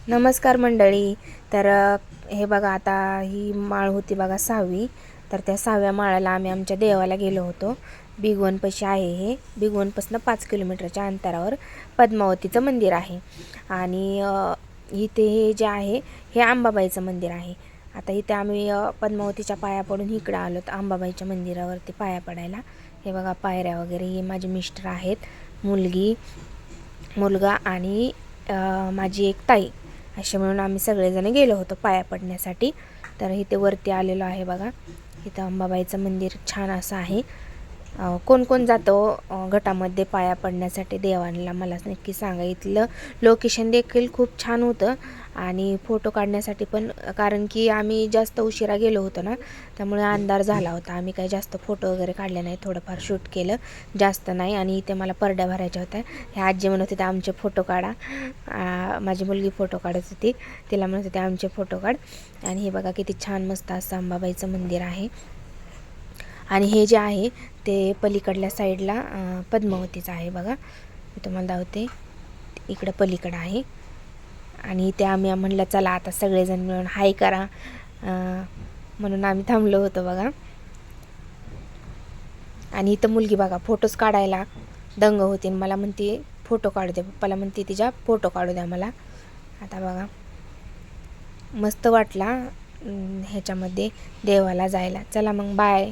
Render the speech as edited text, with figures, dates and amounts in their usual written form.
नमस्कार मंडळी. तर हे बघा, आता ही माळ होती बघा 6वी. तर त्या 6व्या माळाला आम्ही आमच्या देवाला गेलो होतो. भिगवणपाशी आहे हे. भिगवणपासून 5 किलोमीटरच्या अंतरावर पद्मावतीचं मंदिर आहे. आणि इथे हे जे आहे हे अंबाबाईचं मंदिर आहे. आता इथे आम्ही पद्मावतीच्या पाया पडून इकडं आलो तर अंबाबाईच्या मंदिरावरती पाया पडायला. हे बघा पायऱ्या वगैरे. हे माझे मिस्टर आहेत, मुलगा आणि माझी एक ताई, असे म्हणून आम्ही सगळेजण गेलो होतो पाया पडण्यासाठी. तर इथे वरती आलेलो आहे बघा. इथं अंबाबाईचं मंदिर छान असं आहे. कोण कोण जातो गटामध्ये पाया पडण्यासाठी देवांना मला नक्की सांगा. इथलं लोकेशन देखील खूप छान होतं आणि फोटो काढण्यासाठी पण, कारण की आम्ही जास्त उशिरा गेलो होतो ना, त्यामुळे अंधार झाला होता. आम्ही काही जास्त फोटो वगैरे काढले नाही, थोडंफार शूट केलं, जास्त नाही. आणि इथे मला परड्या भरायच्या होत्या. ह्या आजी म्हणत होते आमचे फोटो काढा. माझी मुलगी फोटो काढत होती, तिला म्हणत होते आमचे फोटो काढ. आणि हे बघा किती छान मस्त असं अंबाबाईचं मंदिर आहे. आणि हे जे आहे ते पलीकडल्या साईडला पद्मावतीचं आहे बघा. मी तुम्हाला दाखवते, इकडं पलीकडं आहे. आणि इथे आम्ही म्हणलं चला आता सगळेजण मिळून हाय करा, म्हणून आम्ही थांबलो होतो बघा. आणि इथं मुलगी बघा फोटोज काढायला दंग होती. मला म्हणते फोटो काढू द्या, पप्पाला म्हणते तिच्या फोटो काढू द्या मला. आता बघा मस्त वाटला ह्याच्यामध्ये देवाला जायला. चला मग बाय.